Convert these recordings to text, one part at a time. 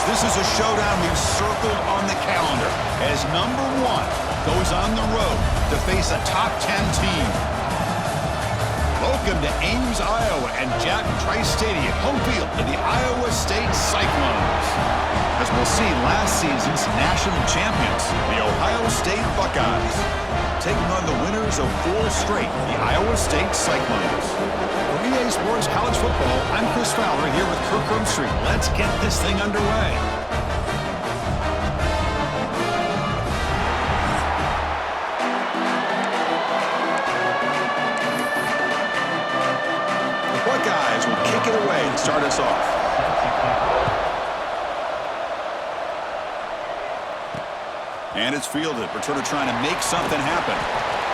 This is a showdown we've circled on the calendar as number 1 goes on the road to face a top 10 team. Welcome to Ames, Iowa and Jack Trice Stadium, home field to the Iowa State Cyclones. As we'll see, last season's national champions, the Ohio State Buckeyes, taking on the winners of 4 straight, the Iowa State Cyclones. For EA Sports College Football, I'm Chris Fowler here with Kirk Herbstreit. Let's get this thing underway. The Buckeyes will kick it away and start us off. And it's fielded. Returner trying to make something happen.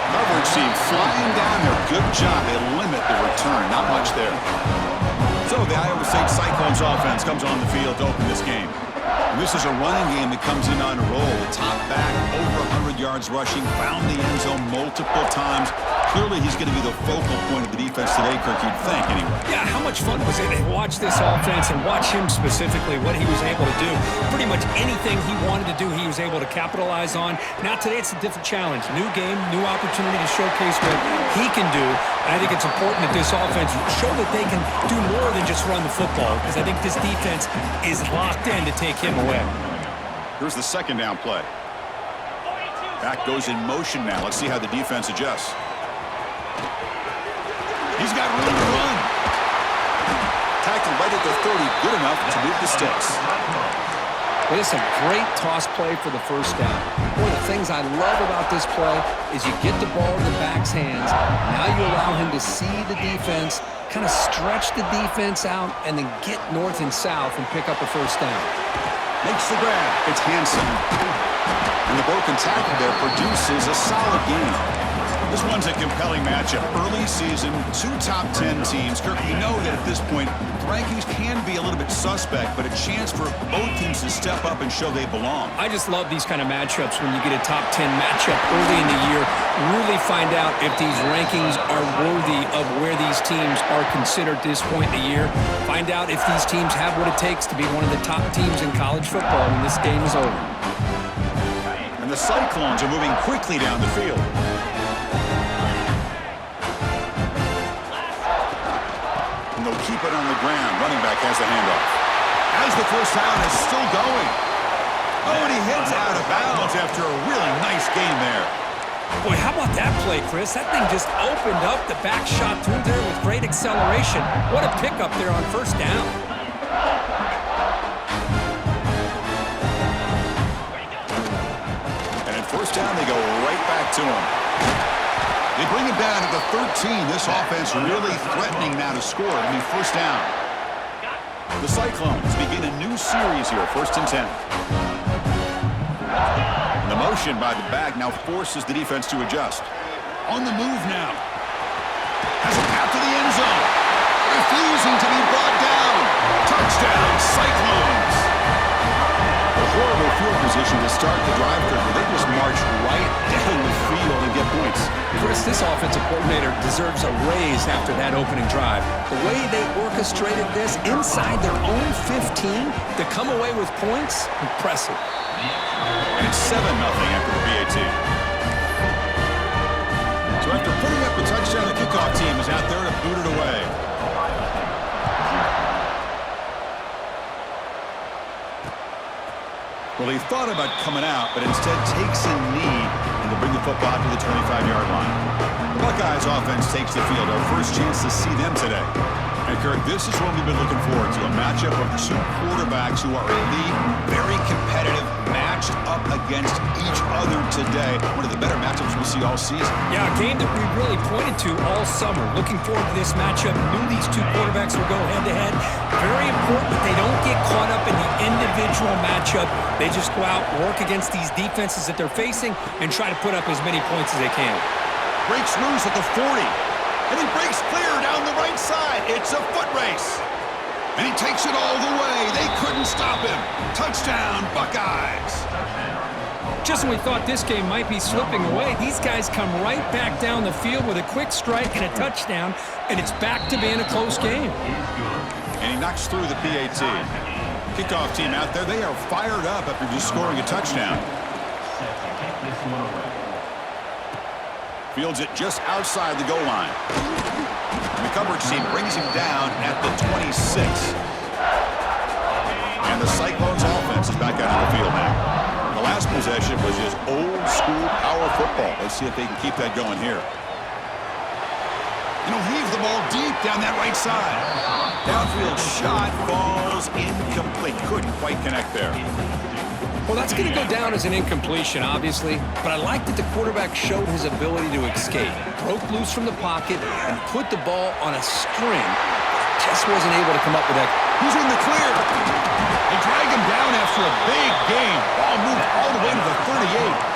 Coverage team flying down there. Good job. They limit the return. Not much there. So the Iowa State Cyclones offense comes on the field to open this game. And this is a running game that comes in on a roll. The top back, over 100 yards rushing, found the end zone multiple times. Clearly, he's going to be the focal point of the defense today, Kirk, you'd think, anyway. Yeah, how much fun was it to watch this offense and watch him specifically, what he was able to do. Pretty much anything he wanted to do, he was able to capitalize on. Now, today, it's a different challenge. New game, new opportunity to showcase what he can do. And I think it's important that this offense show that they can do more than just run the football, because I think this defense is locked in to take him away. Here's the second down play. Back goes in motion now. Let's see how the defense adjusts. He's got room to run. Tackled right at the 30. Good enough to move the sticks. Well, it's a great toss play for the first down. One of the things I love about this play is you get the ball in the back's hands. Now you allow him to see the defense, kind of stretch the defense out, and then get north and south and pick up a first down. Makes the grab. It's Hansen. And the broken tackle there produces a solid gain. This one's a compelling matchup. Early season, 2 top 10 teams. Kirk, we know that at this point, the rankings can be a little bit suspect, but a chance for both teams to step up and show they belong. I just love these kind of matchups when you get a top 10 matchup early in the year. Really find out if these rankings are worthy of where these teams are considered this point in the year. Find out if these teams have what it takes to be one of the top teams in college football when this game is over. And the Cyclones are moving quickly down the field. They'll keep it on the ground. Running back has the handoff. As the first down is still going. Oh, and he hits out of bounds after a really nice gain there. Boy, how about that play, Chris? That thing just opened up. The back shot through there with great acceleration. What a pickup there on first down. And at first down, they go right back to him. They bring it down to the 13. This offense really threatening now to score. It'll be first down. The Cyclones begin a new series here, 1st and 10. And the motion by the back now forces the defense to adjust. On the move now. Has a path to the end zone. Refusing to be brought down. Touchdown, Cyclones. A horrible field position to start the drive. They just march right down the field and get points. Chris, this offensive coordinator deserves a raise after that opening drive. The way they orchestrated this inside their own 15 to come away with points, impressive. And it's 7-0 after the PAT. So after putting up a touchdown, the kickoff team is out there to boot it away. Well, he thought about coming out, but instead takes a knee and to bring the football to the 25-yard line. The Buckeyes offense takes the field. Our first chance to see them today. And Kirk, this is what we've been looking forward to, a matchup of 2 quarterbacks who are elite, very competitive, matched up against each other today. One of the better matchups we'll see all season. Yeah, a game that we really pointed to all summer. Looking forward to this matchup. Knew these 2 quarterbacks would go head-to-head. Very important that they don't get caught up in the individual matchup. They just go out, work against these defenses that they're facing, and try to put up as many points as they can. Breaks loose at the 40. And he breaks clear down the right side. It's a foot race. And he takes it all the way. They couldn't stop him. Touchdown, Buckeyes. Just when we thought this game might be slipping away, these guys come right back down the field with a quick strike and a touchdown, and it's back to being a close game. And he knocks through the PAT. Kickoff team out there, they are fired up after just scoring a touchdown. Fields it just outside the goal line. And the coverage team brings him down at the 26. And the Cyclones offense is back out on the field now. The last possession was just old school power football. Let's see if they can keep that going here. And he'll heave the ball deep down that right side. Downfield shot falls incomplete. Couldn't quite connect there. Well, that's going to go down as an incompletion, obviously, but I like that the quarterback showed his ability to escape, broke loose from the pocket, and put the ball on a string. Just wasn't able to come up with that. He's in the clear. They drag him down after a big gain. Ball moved all the way to the 38.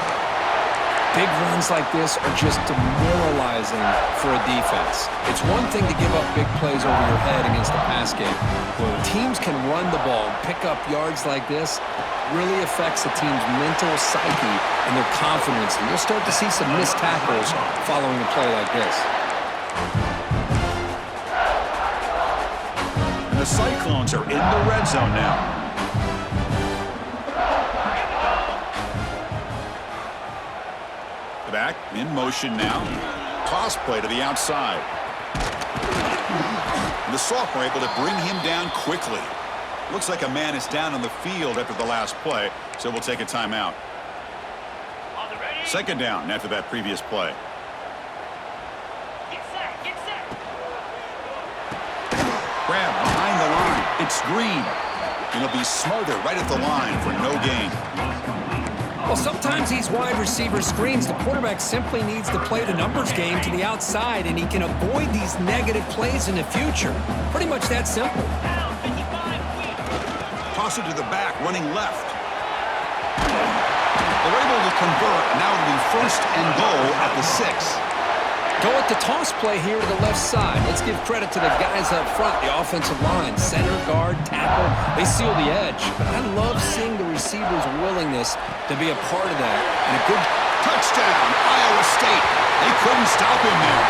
Big runs like this are just demoralizing for a defense. It's one thing to give up big plays over your head against the pass game. When teams can run the ball and pick up yards like this, really affects the team's mental psyche and their confidence. And you'll start to see some missed tackles following a play like this. And the Cyclones are in the red zone now. The back in motion now. Toss play to the outside. And the sophomore able to bring him down quickly. Looks like a man is down on the field after the last play, so we'll take a timeout. Second down after that previous play. Grab behind the line. It's Green. And he'll be smothered right at the line for no gain. Well, sometimes these wide receiver screens, the quarterback simply needs to play the numbers game to the outside, and he can avoid these negative plays in the future. Pretty much that simple. Toss it to the back, running left. They're able to convert. Now it'll be first and goal at the 6. Go at the toss play here to the left side. Let's give credit to the guys up front, the offensive line, center, guard, tackle. They seal the edge. But I love seeing the receiver's willingness to be a part of that. And a good touchdown, Iowa State. They couldn't stop him there.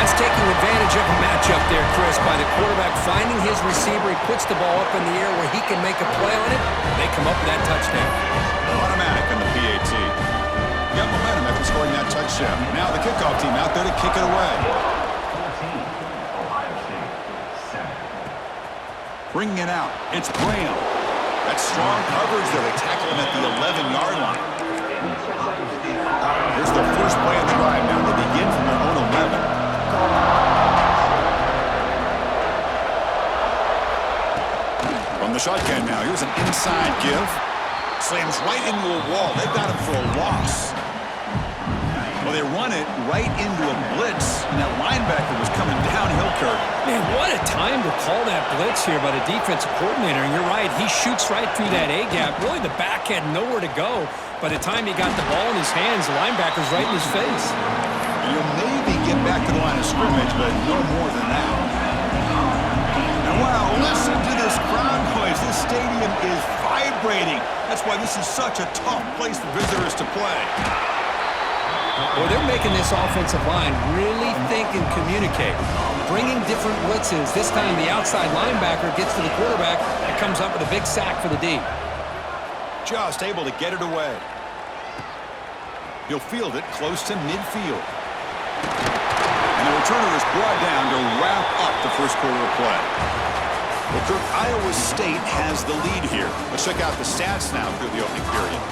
That's taking advantage of a matchup there, Chris, by the quarterback finding his receiver. He puts the ball up in the air where he can make a play on it. They come up with that touchdown. Automatic on the PAT. Got momentum after scoring that touchdown. Now the kickoff team out there to kick it away. Bringing it out. It's Graham. That's strong coverage there. They tackle him at the 11-yard line. Here's the first play of the drive. Now they begin from their own 11. From the shotgun now. Here's an inside give. Slams right into a wall. They've got him for a loss. Well, they run it right into a blitz, and that linebacker was coming downhill, Kirk. Man, what a time to call that blitz here by the defensive coordinator. And you're right, he shoots right through that A-gap. Really, the back had nowhere to go. By the time he got the ball in his hands, the linebacker's right in his face. And you'll maybe get back to the line of scrimmage, but no more than that. And wow, listen to this crowd noise. This stadium is vibrating. That's why this is such a tough place for visitors to play. Well, they're making this offensive line really think and communicate. Bringing different blitzes. This time the outside linebacker gets to the quarterback and comes up with a big sack for the D. Just able to get it away. He'll field it close to midfield. And the returner is brought down to wrap up the first quarter of play. Well, Kirk, Iowa State has the lead here. Let's check out the stats now through the opening period.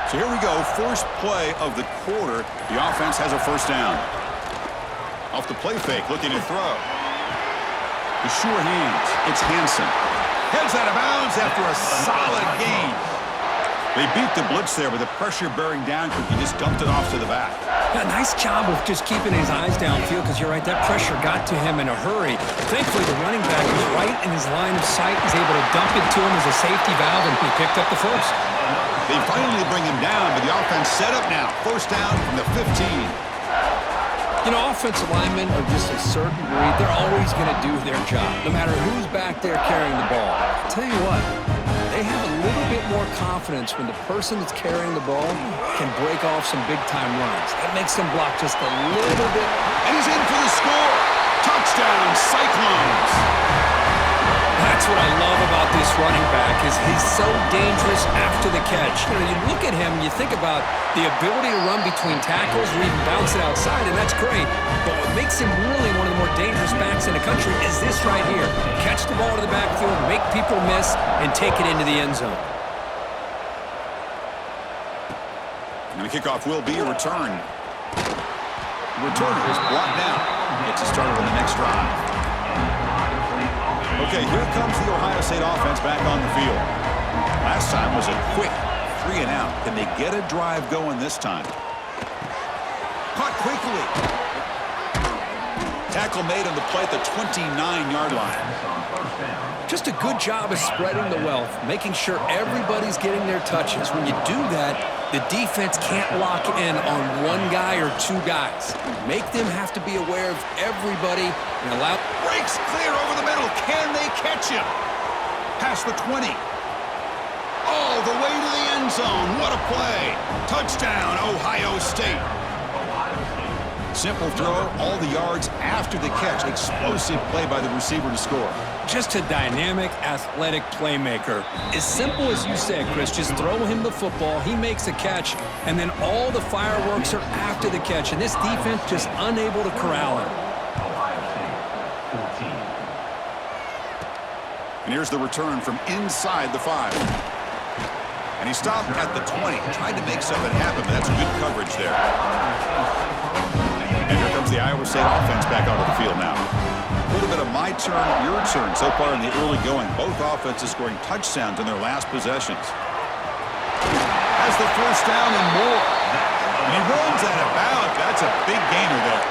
So here we go, first play of the quarter. The offense has a first down. Off the play fake, looking to throw. The sure hands, it's Hansen. Heads out of bounds after a solid gain. They beat the blitz there with the pressure bearing down. He just dumped it off to the back. Yeah, nice job of just keeping his eyes downfield because you're right, that pressure got to him in a hurry. Thankfully, the running back was right in his line of sight. He's able to dump it to him as a safety valve, and he picked up the first. They finally bring him down, but the offense set up now. First down from the 15. You know, offensive linemen are just a certain breed. They're always going to do their job, no matter who's back there carrying the ball. I'll tell you what, they have a little bit more confidence when the person that's carrying the ball can break off some big-time runs. That makes them block just a little bit. And he's in for the score. Touchdown, Cyclones. That's what I love about this running back is he's so dangerous after the catch. You know, you look at him, you think about the ability to run between tackles or even bounce it outside, and that's great. But what makes him really one of the more dangerous backs in the country is this right here. Catch the ball to the backfield, make people miss, and take it into the end zone. And the kickoff will be a return. The returner is blocked down. Gets us started on the next drive. Okay, here comes the Ohio State offense back on the field. Last time was a quick 3 and out. Can they get a drive going this time? Caught quickly. Tackle made on the play at the 29-yard line. Just a good job of spreading the wealth, making sure everybody's getting their touches. When you do that, the defense can't lock in on one guy or two guys. Make them have to be aware of everybody and allow... Breaks clear over the middle. Can they catch him? Past the 20. All the way to the end zone. What a play. Touchdown, Ohio State. Simple throw, all the yards after the catch. Explosive play by the receiver to score. Just a dynamic, athletic playmaker. As simple as you said, Chris, just throw him the football, he makes a catch, and then all the fireworks are after the catch, and this defense just unable to corral him. And here's the return from inside the 5. And he stopped at the 20, tried to make something happen, but that's good coverage there. And here comes the Iowa State offense back onto the field now. A little bit of my turn, your turn so far in the early going. Both offenses scoring touchdowns in their last possessions. Has the first down and more. And he runs out of bounds. That's a big gainer there.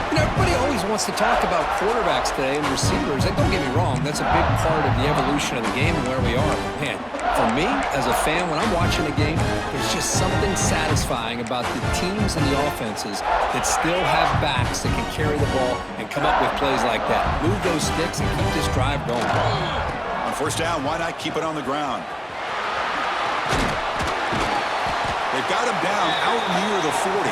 You know, everybody always wants to talk about quarterbacks today and receivers. And don't get me wrong, that's a big part of the evolution of the game and where we are. Man, for me, as a fan, when I'm watching a game, there's just something satisfying about the teams and the offenses that still have backs that can carry the ball and come up with plays like that. Move those sticks and keep this drive going. On first down, why not keep it on the ground? They've got him down out near the 40.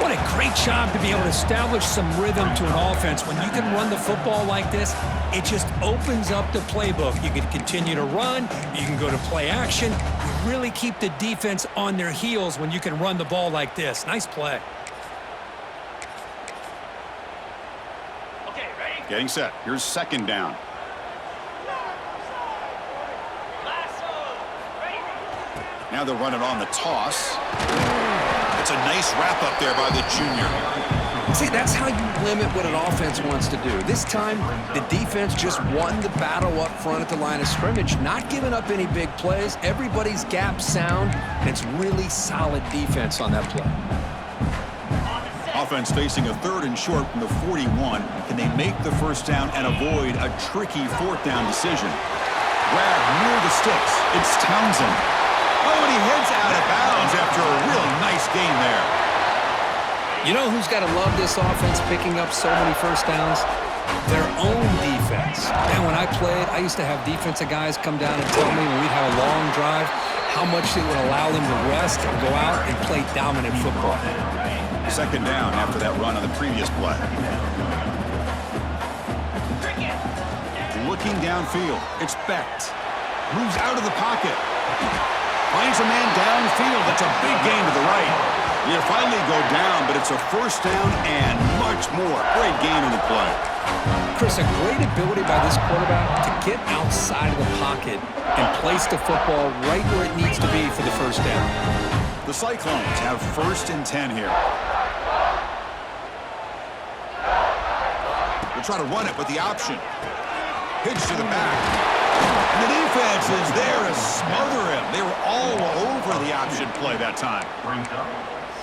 What a great job to be able to establish some rhythm to an offense. When you can run the football like this, it just opens up the playbook. You can continue to run. You can go to play action. You really keep the defense on their heels when you can run the ball like this. Nice play. Okay, ready? Getting set. Here's second down. Now they're running on the toss. It's a nice wrap-up there by the junior. See, that's how you limit what an offense wants to do. This time, the defense just won the battle up front at the line of scrimmage, not giving up any big plays. Everybody's gap sound, and it's really solid defense on that play. Offense facing a 3rd and short from the 41. Can they make the first down and avoid a tricky 4th down decision? Grab near the sticks. It's Townsend. Oh, and he heads out of bounds after a real nice gain there. You know who's got to love this offense picking up so many first downs? Their own defense. Man, when I played, I used to have defensive guys come down and tell me when we'd have a long drive how much it would allow them to rest and go out and play dominant football. Second down after that run on the previous play. Looking downfield. It's Becht. Moves out of the pocket. Finds a man downfield. That's a big gain to the right. You finally go down, but it's a first down and much more. Great gain in the play. Chris, a great ability by this quarterback to get outside of the pocket and place the football right where it needs to be for the first down. The Cyclones have 1st and 10 here. They'll try to run it with the option. Pitch to the back. And the defense is there to smother him. They were all over the option play that time.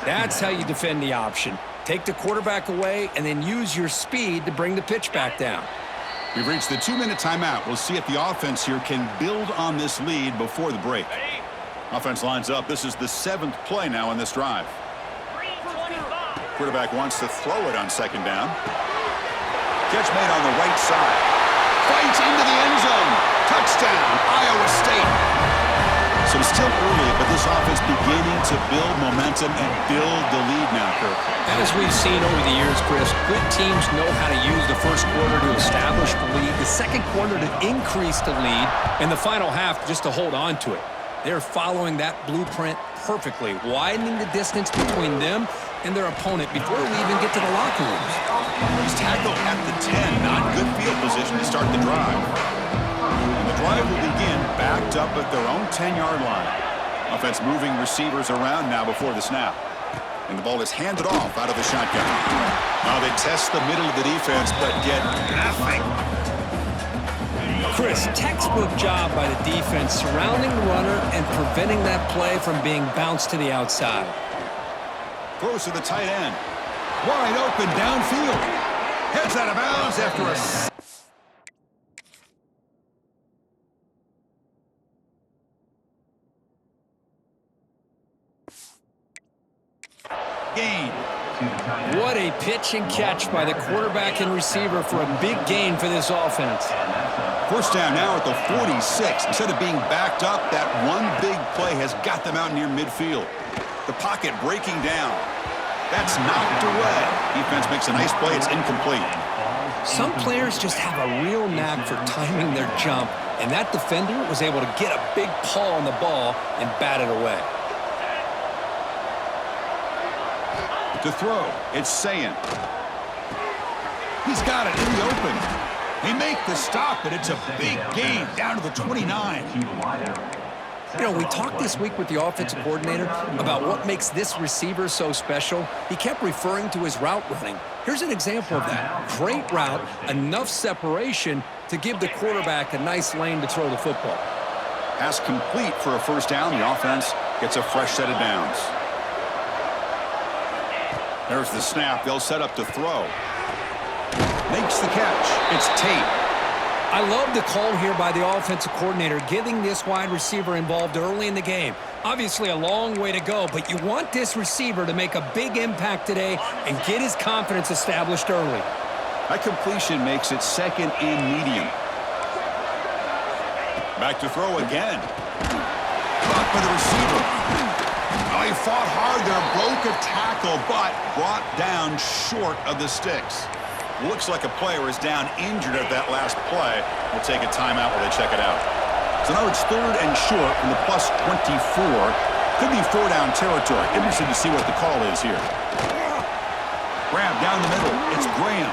That's how you defend the option. Take the quarterback away and then use your speed to bring the pitch back down. We've reached the 2-minute timeout. We'll see if the offense here can build on this lead before the break. Offense lines up. This is the 7th play now in this drive. Quarterback wants to throw it on second down. Catch made on the right side. Fights into the end zone. Touchdown, Iowa State. So it's still early, but this offense beginning to build momentum and build the lead now, Kirk. As we've seen over the years, Chris, good teams know how to use the first quarter to establish the lead, the second quarter to increase the lead, and the final half just to hold on to it. They're following that blueprint perfectly, widening the distance between them and their opponent before we even get to the locker rooms. He's tackled at the 10, not good field position to start the drive. And the drive will begin backed up at their own 10-yard line. Offense moving receivers around now before the snap. And the ball is handed off out of the shotgun. Now they test the middle of the defense, but get nothing. Chris, textbook job by the defense surrounding the runner and preventing that play from being bounced to the outside. Throws to the tight end. Wide open downfield. Heads out of bounds after a gain. What a pitch and catch by the quarterback and receiver for a big gain for this offense. First down now at the 46. Instead of being backed up, that one big play has got them out near midfield. The pocket breaking down. That's knocked away. Defense makes a nice play. It's incomplete. Some players just have a real knack for timing their jump, and that defender was able to get a big paw on the ball and bat it away. To throw, it's Sayin. He's got it in the open. They make the stop, but it's a big gain down to the 29. You know, we talked this week with the offensive coordinator about what makes this receiver so special. He kept referring to his route running. Here's an example of that. Great route, enough separation to give the quarterback a nice lane to throw the football. Pass complete for a first down. The offense gets a fresh set of downs. There's the snap. They'll set up to throw. Makes the catch. It's Tate. I love the call here by the offensive coordinator, getting this wide receiver involved early in the game. Obviously a long way to go, but you want this receiver to make a big impact today and get his confidence established early. That completion makes it second and medium. Back to throw again. Caught by the receiver. Oh, he fought hard there, broke a tackle, but brought down short of the sticks. Looks like a player is down injured at that last play. We'll take a timeout while they check it out. So now it's third and short from the plus 24. Could be four down territory. Interested to see what the call is here. Grab down the middle. It's Graham.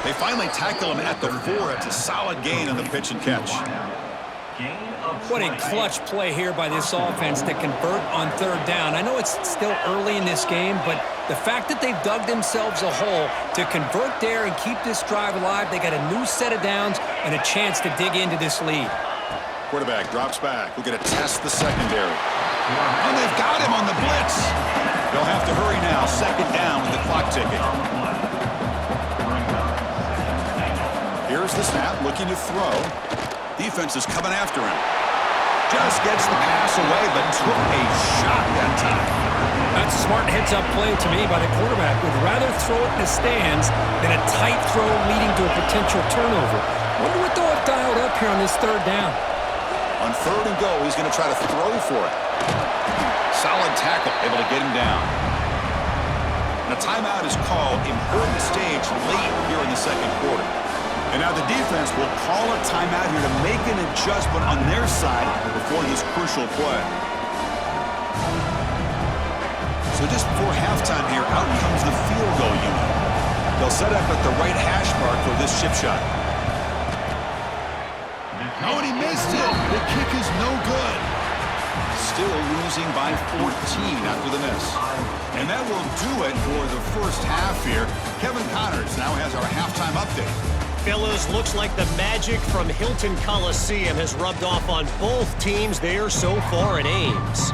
They finally tackle him at the 4. It's a solid gain on the pitch and catch. What a clutch play here by this offense to convert on third down. I know it's still early in this game, but the fact that they've dug themselves a hole to convert there and keep this drive alive, they got a new set of downs and a chance to dig into this lead. Quarterback drops back. We're going to test the secondary. And they've got him on the blitz. They'll have to hurry now. Second down with the clock ticking. Here's the snap, looking to throw. Defense is coming after him. Just gets the pass away, but took a shot that time. That's a smart heads-up play to me by the quarterback. Would rather throw it in the stands than a tight throw leading to a potential turnover. Wonder what they'll have dialed up here on this third down. On third and go, he's going to try to throw for it. Solid tackle, able to get him down. And a timeout is called. Important stage late here in the second quarter. And now the defense will call a timeout here to make an adjustment on their side before this crucial play. So just before halftime here, out comes the field goal unit. They'll set up at the right hash mark for this chip shot. Oh, and he missed it. The kick is no good. Still losing by 14 after the miss. And that will do it for the first half here. Kevin Connors now has our halftime update. Fellas, looks like the magic from Hilton Coliseum has rubbed off on both teams there so far at Ames.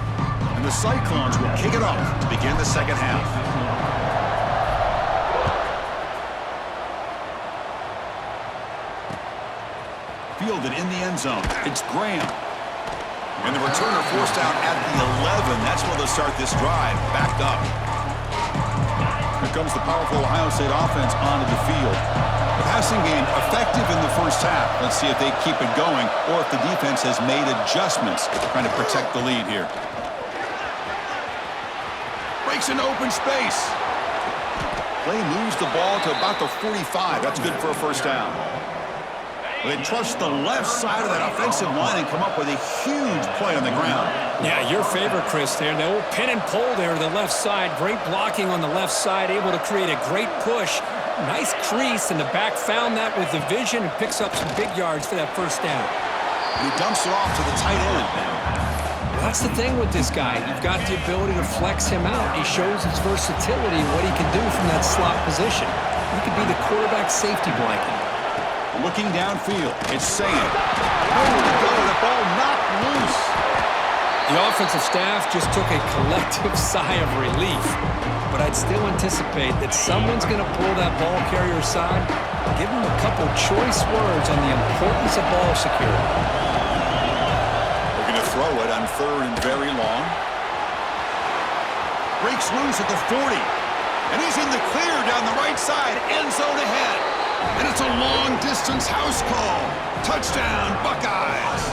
And the Cyclones will kick it off to begin the second half. Fielded in the end zone. It's Graham. And the returner forced out at the 11. That's where they'll start this drive. Backed up. The comes the powerful Ohio State offense onto the field. The passing game effective in the first half. Let's see if they keep it going or if the defense has made adjustments trying to protect the lead here. Breaks into open space. Play moves the ball to about the 45. That's good for a first down. They trust the left side of that offensive line and come up with a huge play on the ground. Yeah, your favorite, Chris, there. The old pin and pull there to the left side. Great blocking on the left side, able to create a great push. Nice crease, and the back found that with the vision and picks up some big yards for that first down. And he dumps it off to the tight end. That's the thing with this guy. You've got the ability to flex him out. He shows his versatility and what he can do from that slot position. He could be the quarterback safety blanket. Looking downfield, it's saying, nowhere to go, the ball knocked loose. The offensive staff just took a collective sigh of relief. But I'd still anticipate that someone's going to pull that ball carrier aside, give him a couple choice words on the importance of ball security. Looking to throw it on third and very long. Breaks loose at the 40. And he's in the clear down the right side, end zone ahead. And it's a long-distance house call. Touchdown, Buckeyes.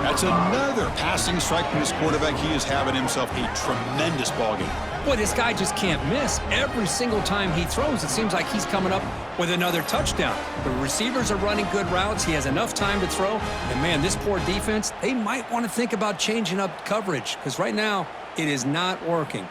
That's another passing strike from this quarterback. He is having himself a tremendous ballgame. Boy, this guy just can't miss. Every single time he throws, it seems like he's coming up with another touchdown. The receivers are running good routes. He has enough time to throw. And, man, this poor defense, they might want to think about changing up coverage because right now it is not working.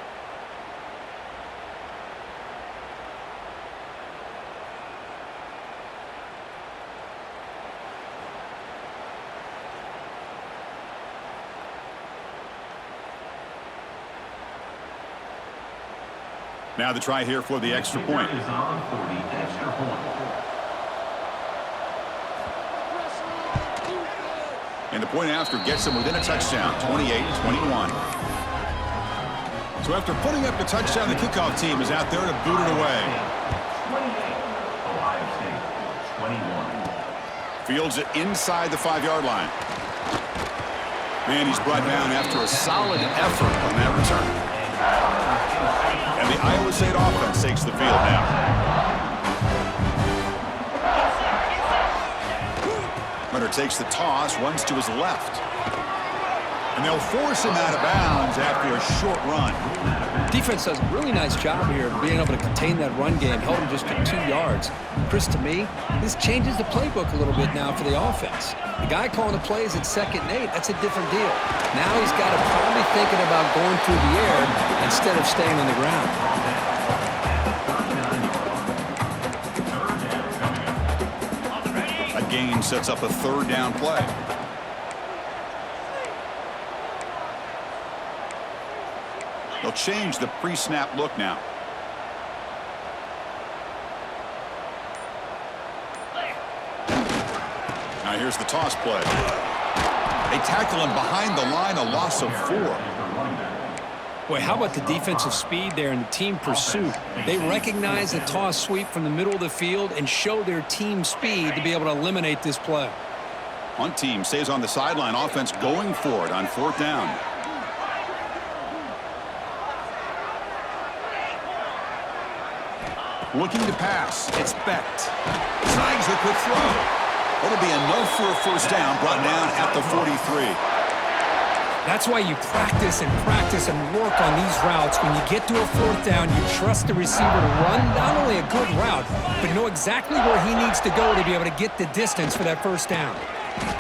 Now the try here for the extra point. And the point after gets them within a touchdown, 28-21. So after putting up the touchdown, the kickoff team is out there to boot it away. Fields it inside the 5-yard line. And he's brought down after a solid effort on that return. And the Iowa State offense takes the field now. Hunter takes the toss, runs to his left. And they'll force him out of bounds after a short run. Defense does a really nice job here of being able to contain that run game, held him just to 2 yards. Chris, to me, this changes the playbook a little bit now for the offense. The guy calling the plays at 2nd and 8, that's a different deal. Now he's got to probably thinking about going through the air instead of staying on the ground. That gain sets up a 3rd down play. They'll change the pre-snap look now. Now here's the toss play. They tackle him behind the line, a loss of 4. Boy, how about the defensive speed there and the team pursuit? They recognize the toss sweep from the middle of the field and show their team speed to be able to eliminate this play. Punt team stays on the sideline. Offense going for it on 4th down. Looking to pass. It's Becht. Snags a quick throw. That'll be enough for a first down, brought down at the 43. That's why you practice and work on these routes. When you get to a 4th down, you trust the receiver to run not only a good route, but know exactly where he needs to go to be able to get the distance for that first down.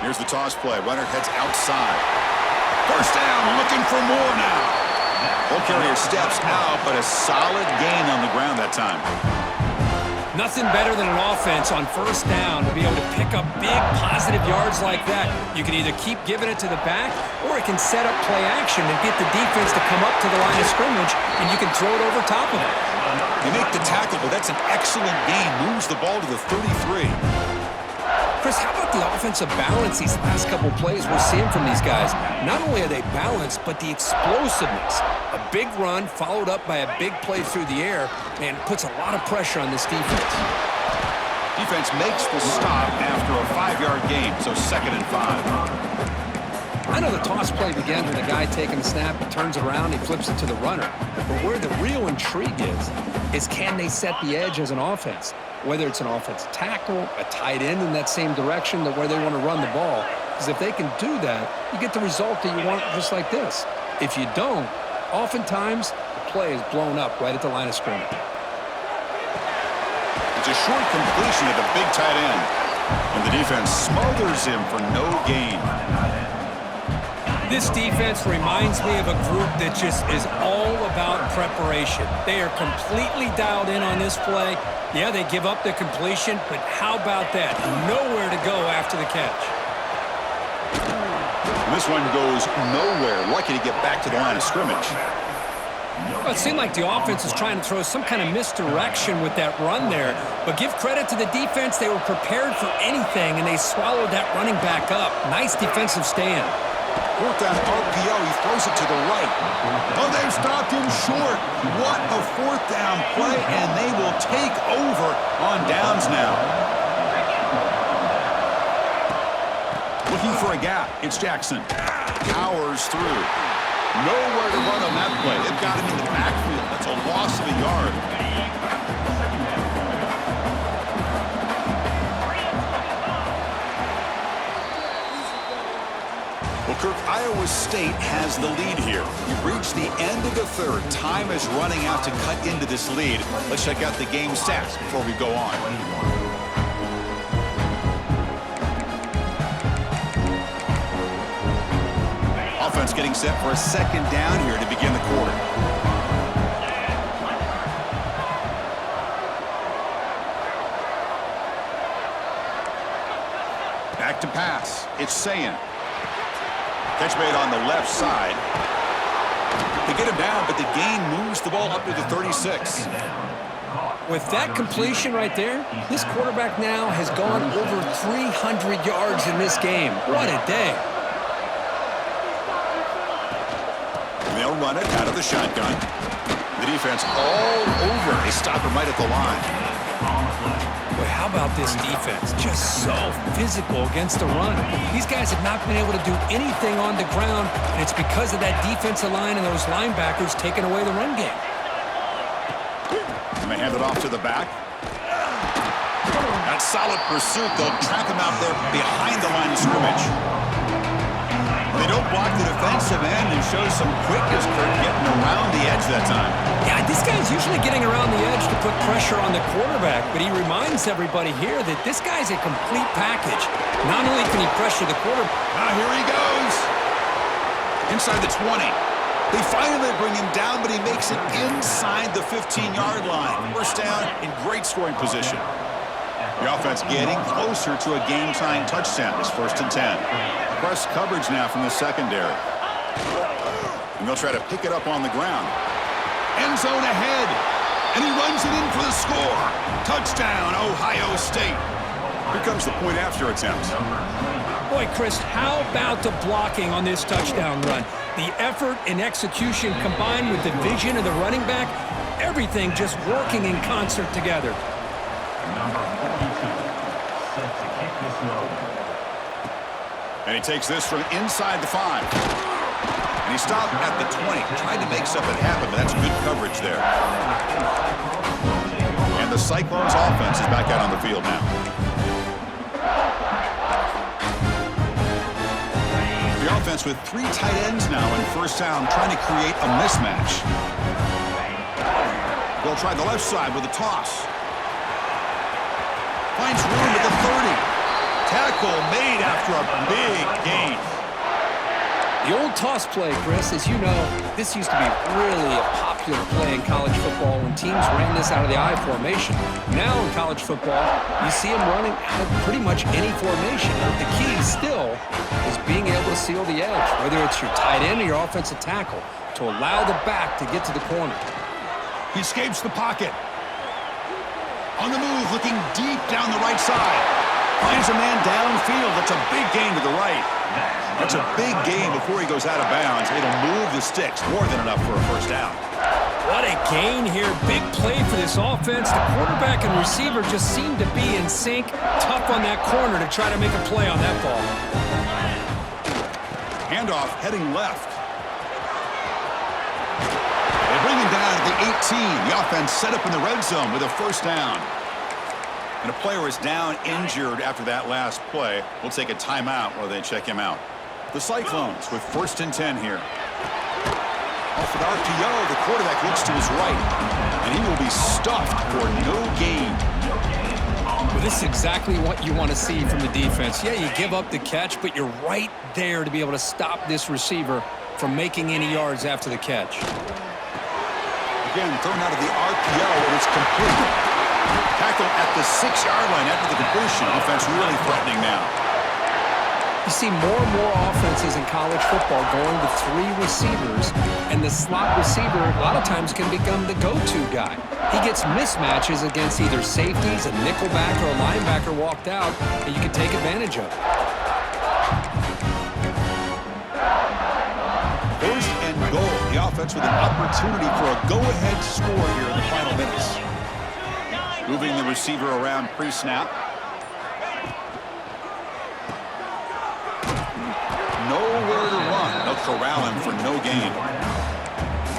Here's the toss play. Runner heads outside. First down, looking for more now. Ball carrier steps out, but a solid gain on the ground that time. Nothing better than an offense on first down to be able to pick up big positive yards like that. You can either keep giving it to the back, or it can set up play action and get the defense to come up to the line of scrimmage, and you can throw it over top of it. They make the tackle, but that's an excellent gain. Moves the ball to the 33. Chris, how about the offensive balance these last couple plays we're seeing from these guys? Not only are they balanced, but the explosiveness. A big run followed up by a big play through the air, and puts a lot of pressure on this defense. Defense makes the stop after a 5-yard gain, so 2nd and 5. I know the toss play begins with a guy taking the snap, he turns around, he flips it to the runner. But where the real intrigue is can they set the edge as an offense? Whether it's an offensive tackle, a tight end in that same direction, that where they want to run the ball. Because if they can do that, you get the result that you want just like this. If you don't, oftentimes the play is blown up right at the line of scrimmage. It's a short completion of the big tight end. And the defense smothers him for no gain. This defense reminds me of a group that just is all about preparation. They are completely dialed in on this play. Yeah, they give up the completion, but how about that? Nowhere to go after the catch. This one goes nowhere. Lucky to get back to the line of scrimmage. Well, it seemed like the offense was trying to throw some kind of misdirection with that run there. But give credit to the defense. They were prepared for anything, and they swallowed that running back up. Nice defensive stand. Fourth down RPO. He throws it to the right. Oh, they've stopped him short. What a fourth down play, and they will take over on downs now. Looking for a gap. It's Jackson. Powers through. Nowhere to run on that play. They've got him in the backfield. That's a loss of a yard. Well, Kirk, Iowa State has the lead here. We've reached the end of the third. Time is running out to cut into this lead. Let's check out the game stats before we go on. Offense getting set for a second down here to begin the quarter. Back to pass. It's Sayin. Catch made on the left side. They get him down, but the gain moves the ball up to the 36. With that completion right there, this quarterback now has gone over 300 yards in this game. What a day. They'll run it out of the shotgun. The defense all over. They stop him right at the line. Boy, how about this defense? Just so physical against the run. These guys have not been able to do anything on the ground, and it's because of that defensive line and those linebackers taking away the run game. And they hand it off to the back. That solid pursuit. They'll trap him out there behind the line of scrimmage. They don't block the defensive end and show some quickness, Kurt, getting around the edge that time. Yeah, this guy's usually getting around the edge to put pressure on the quarterback, but he reminds everybody here that this guy's a complete package. Not only can he pressure the quarterback. Now here he goes. Inside the 20. They finally bring him down, but he makes it inside the 15-yard line. First down in great scoring position. The offense getting closer to a game-tying touchdown. It's 1st and 10. Press coverage now from the secondary. And they'll try to pick it up on the ground. End zone ahead. And he runs it in for the score. Touchdown, Ohio State. Here comes the point after attempt. Boy, Chris, how about the blocking on this touchdown run? The effort and execution combined with the vision of the running back, everything just working in concert together. And he takes this from inside the 5. And he stopped at the 20. Tried to make something happen, but that's good coverage there. And the Cyclones offense is back out on the field now. The offense with 3 tight ends now in first down, trying to create a mismatch. They'll try the left side with a toss. Finds room at the 30. Tackle made after a big gain. The old toss play, Chris, as you know, this used to be really a popular play in college football when teams ran this out of the I formation. Now in college football, you see them running out of pretty much any formation. The key still is being able to seal the edge, whether it's your tight end or your offensive tackle, to allow the back to get to the corner. He escapes the pocket. On the move, looking deep down the right side. Finds a man downfield. That's a big gain to the right. That's a big gain before he goes out of bounds. It'll move the sticks. More than enough for a first down. What a gain here. Big play for this offense. The quarterback and receiver just seem to be in sync. Tough on that corner to try to make a play on that ball. Handoff heading left. They bring him down at the 18. The offense set up in the red zone with a first down. And a player is down injured after that last play. We'll take a timeout while they check him out. The Cyclones with 1st and 10 here. Off an RPO, the quarterback looks to his right, and he will be stuffed for no gain. Well, this is exactly what you want to see from the defense. Yeah, you give up the catch, but you're right there to be able to stop this receiver from making any yards after the catch. Again, thrown out of the RPO, and it's complete. Tackle at the 6-yard line after the completion. Offense really threatening now. You see more and more offenses in college football going to 3 receivers, and the slot receiver a lot of times can become the go-to guy. He gets mismatches against either safeties, a nickelback, or a linebacker walked out, and you can take advantage of it. 1st and goal. The offense with an opportunity for a go-ahead score here in the final minutes. Moving the receiver around pre-snap. Nowhere to run. They'll corral him for no gain.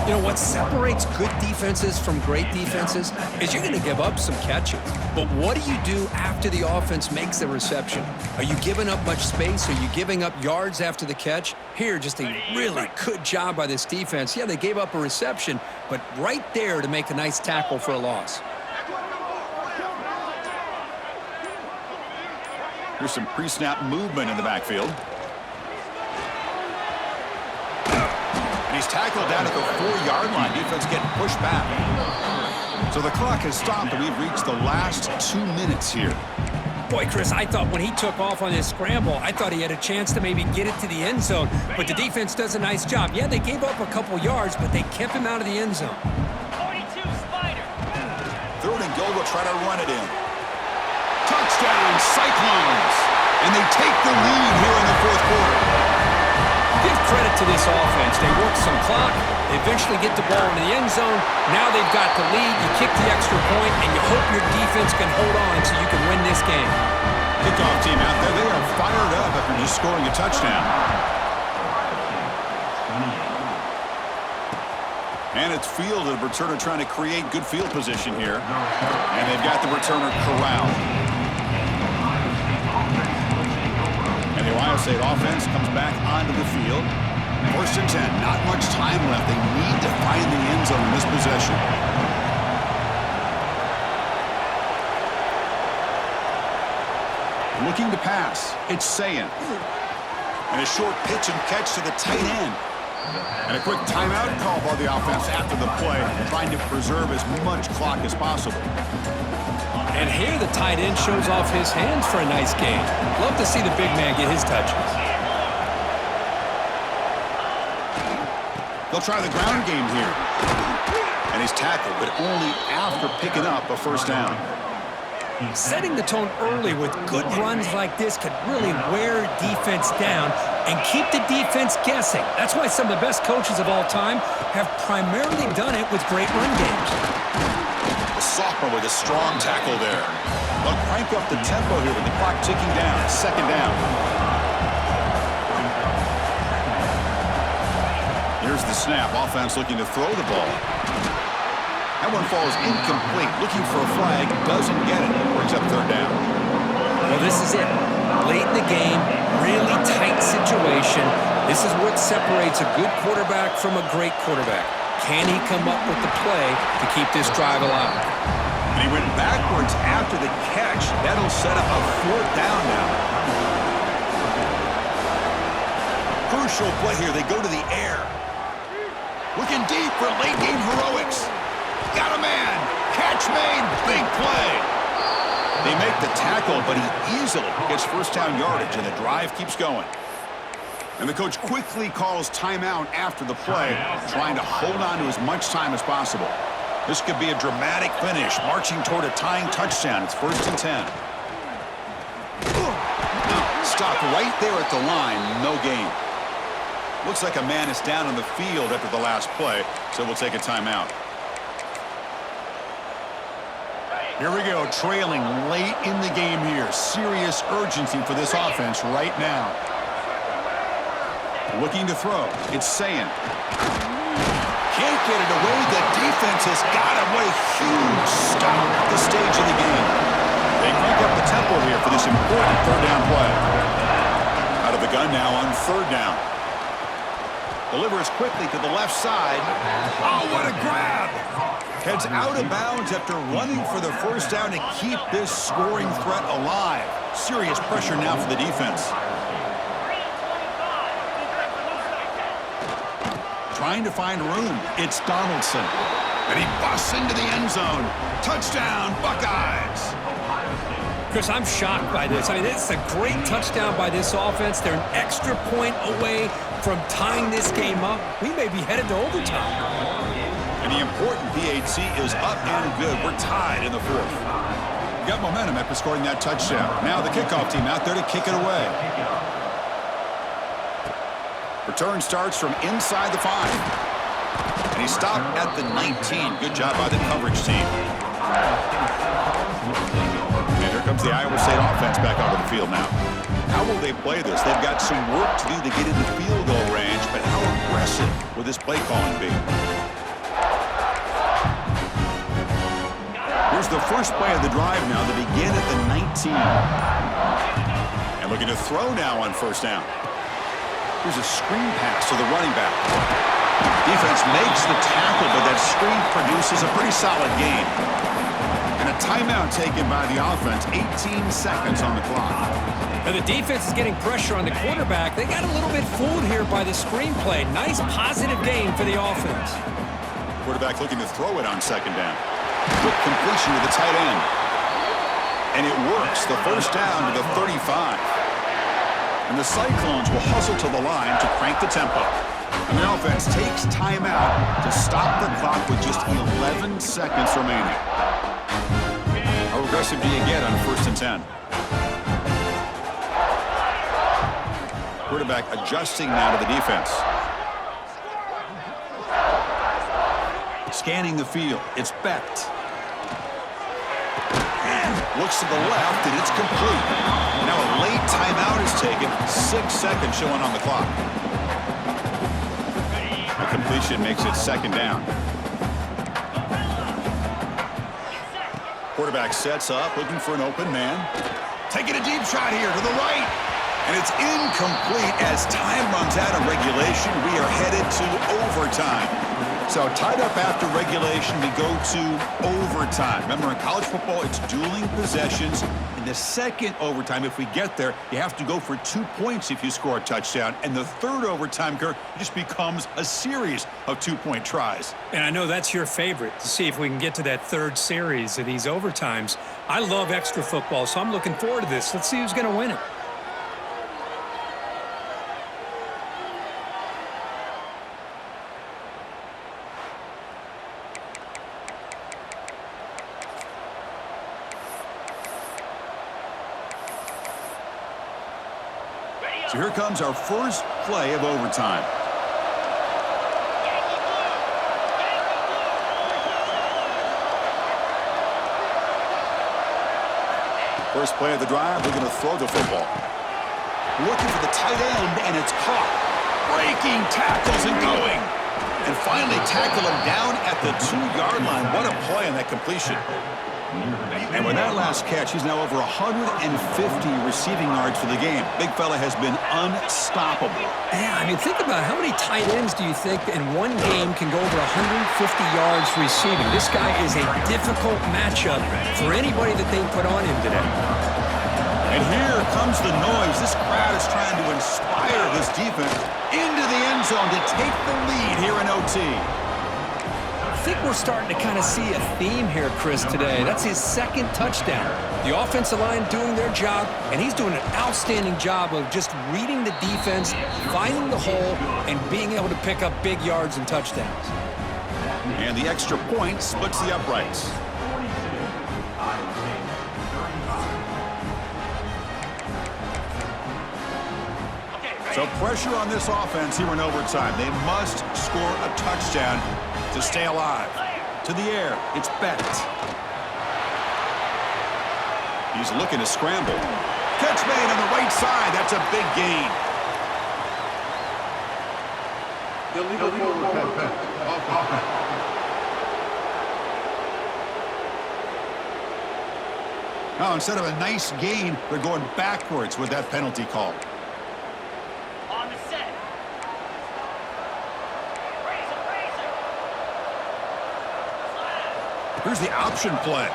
You know, what separates good defenses from great defenses is you're going to give up some catches. But what do you do after the offense makes the reception? Are you giving up much space? Are you giving up yards after the catch? Here, just a really good job by this defense. Yeah, they gave up a reception, but right there to make a nice tackle for a loss. Here's some pre-snap movement in the backfield. He's tackled down at the 4-yard line. Defense getting pushed back. So the clock has stopped, and we've reached the last 2 minutes here. Boy, Chris, I thought when he took off on this scramble, I thought he had a chance to maybe get it to the end zone. But the defense does a nice job. Yeah, they gave up a couple yards, but they kept him out of the end zone. 42, Spider. 3rd and goal, they'll try to run it in. Touchdown, Cyclones! And they take the lead here in the 4th quarter. Give credit to this offense. They work some clock. They eventually get the ball in the end zone. Now they've got the lead. You kick the extra point, and you hope your defense can hold on so you can win this game. Kickoff team out there. They are fired up after just scoring a touchdown. And it's fielded. Returner trying to create good field position here. And they've got the returner corralled. And the Ohio State offense comes back onto the field. 1st and 10. Not much time left. They need to find the end zone in this possession. Looking to pass. It's Sayin. And a short pitch and catch to the tight end. And a quick timeout call by the offense after the play, trying to preserve as much clock as possible. And here the tight end shows off his hands for a nice game. Love to see the big man get his touches. They'll try the ground game here. And he's tackled, but only after picking up a first down. Setting the tone early with good runs like this could really wear defense down and keep the defense guessing. That's why some of the best coaches of all time have primarily done it with great run games. The sophomore with a strong tackle there. They'll crank up the tempo here with the clock ticking down. 2nd down. Here's the snap. Offense looking to throw the ball. That one falls incomplete. Looking for a flag. Doesn't get it. Brings up 3rd down. Well, this is it. Late in the game, really tight situation. This is what separates a good quarterback from a great quarterback. Can he come up with the play to keep this drive alive? And he went backwards after the catch. That'll set up a 4th down now. Crucial play here. They go to the air. Looking deep for late game heroics. Got a man. Catch made. Big play. They make the tackle, but he easily gets first down yardage, and the drive keeps going. And the coach quickly calls timeout after the play, trying to hold on to as much time as possible. This could be a dramatic finish, marching toward a tying touchdown. It's 1st and 10. Stopped right there at the line. No gain. Looks like a man is down on the field after the last play, so we'll take a timeout. Here we go, trailing late in the game here. Serious urgency for this offense right now. Looking to throw. It's Sayin. Can't get it away. The defense has got him. What a huge stop at this stage of the game. They crank up the tempo here for this important third down play. Out of the gun now on third down. Delivers quickly to the left side. Oh, what a grab! Heads out of bounds after running for the first down to keep this scoring threat alive. Serious pressure now for the defense. Trying to find room. It's Donaldson. And he busts into the end zone. Touchdown, Buckeyes. Chris, I'm shocked by this. I mean, it's a great touchdown by this offense. They're an extra point away from tying this game up. We may be headed to overtime. And the important PAT is up and good. We're tied in the fourth. We got momentum after scoring that touchdown. Now the kickoff team out there to kick it away. Return starts from inside the 5. And he stopped at the 19. Good job by the coverage team. And here comes the Iowa State offense back onto the field now. How will they play this? They've got some work to do to get into field goal range, but how aggressive will this play calling be? Here's the first play of the drive now to begin at the 19. And looking to throw now on first down. Here's a screen pass to the running back. Defense makes the tackle, but that screen produces a pretty solid gain. And a timeout taken by the offense, 18 seconds on the clock. Now the defense is getting pressure on the quarterback. They got a little bit fooled here by the screenplay. Nice positive gain for the offense. Quarterback looking to throw it on second down. Quick completion to the tight end. And it works. The first down to the 35. And the Cyclones will hustle to the line to crank the tempo. And the offense takes timeout to stop the clock with just 11 seconds remaining. How aggressive do you get on first and 10? Quarterback adjusting now to the defense. Scanning the field. It's Becht. Looks to the left, and it's complete. Now a late timeout is taken. 6 seconds showing on the clock. A completion makes it second down. Quarterback sets up, looking for an open man. Taking a deep shot here to the right. And it's incomplete as time runs out of regulation. We are headed to overtime. So tied up after regulation, we go to overtime. Remember, in college football, it's dueling possessions. In the second overtime, if we get there, you have to go for 2 points if you score a touchdown. And the third overtime, Kirk, it just becomes a series of 2-point tries. And I know that's your favorite, to see if we can get to that third series of these overtimes. I love extra football, so I'm looking forward to this. Let's see who's going to win it. So here comes our first play of overtime. First play of the drive, we're going to throw the football. Looking for the tight end, and it's caught. Breaking tackles and going. And finally tackle him down at the 2-yard line. What a play on that completion. And with that last catch, he's now over 150 receiving yards for the game. Big fella has been unstoppable. Yeah, I mean, think about it. How many tight ends do you think in one game can go over 150 yards receiving? This guy is a difficult matchup for anybody that they put on him today. And here comes the noise. This crowd is trying to inspire this defense into the end zone to take the lead here in OT. I think we're starting to kind of see a theme here, Chris, today. That's his second touchdown. The offensive line doing their job, and he's doing an outstanding job of just reading the defense, finding the hole, and being able to pick up big yards and touchdowns. And the extra point splits the uprights. So pressure on this offense here in overtime. They must score a touchdown to stay alive. To the air, it's Becht. He's looking to scramble. Catch made on the right side. That's a big gain. Illegal forward pass. Offense. Now, instead of a nice gain, they're going backwards with that penalty call. On the set. Razor. Slap. Here's the option play.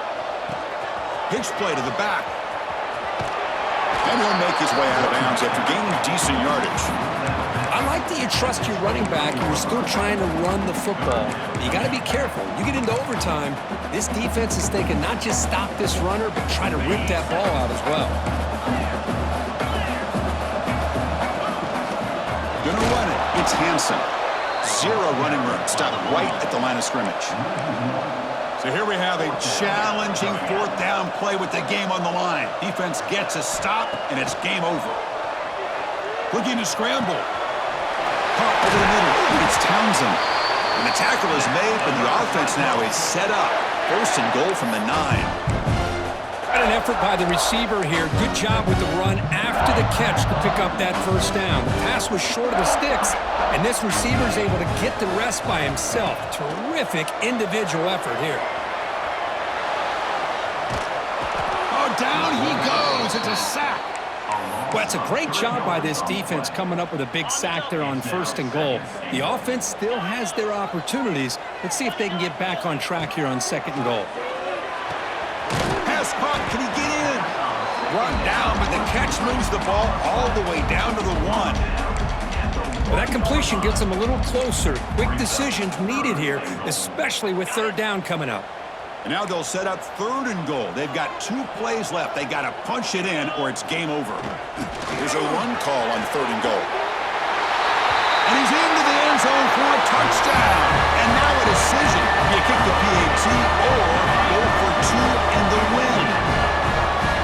Pitch play to the back. And he'll make his way out of bounds after gaining decent yardage. I like that you trust your running back and you're still trying to run the football. But you got to be careful. You get into overtime, this defense is thinking not just stop this runner, but try to rip that ball out as well. Gonna run it. It's Hansen. Zero running room. Stopped right at the line of scrimmage. So here we have a challenging fourth down play with the game on the line. Defense gets a stop, and it's game over. Looking to scramble. Caught over the middle. It's Townsend. And the tackle is made, but the offense now is set up. First and goal from the 9. Got an effort by the receiver here. Good job with the run after the catch to pick up that first down. The pass was short of the sticks, and this receiver is able to get the rest by himself. Terrific individual effort here. Oh, down he goes. It's a sack. Well, it's a great job by this defense coming up with a big sack there on first and goal. The offense still has their opportunities. Let's see if they can get back on track here on second and goal. Pass caught. Can he get in? Run down, but the catch moves the ball all the way down to the 1. Well, that completion gets them a little closer. Quick decisions needed here, especially with third down coming up. And now they'll set up third and goal. They've got 2 plays left. They got to punch it in or it's game over. Here's a run call on third and goal. And he's into the end zone for a touchdown. And now a decision. Do you kick the PAT or go for 2 and the win?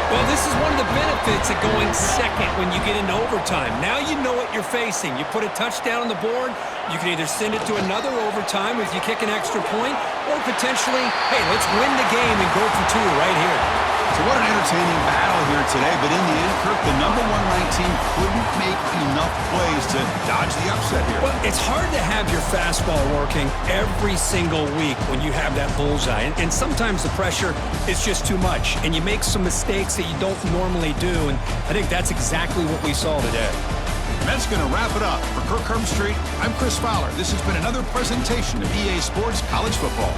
Well, this is one of the benefits of going second when you get into overtime. Now you know what you're facing. You put a touchdown on the board, you can either send it to another overtime if you kick an extra point, or potentially, hey, let's win the game and go for 2 right here. So what an entertaining battle here today, but in the end, Kirk, the number 1 ranked team couldn't make enough plays to dodge the upset here. Well, it's hard to have your fastball working every single week when you have that bullseye, and sometimes the pressure is just too much, and you make some mistakes that you don't normally do, and I think that's exactly what we saw today. And that's going to wrap it up. For Kirk Herbstreit, I'm Chris Fowler. This has been another presentation of EA Sports College Football.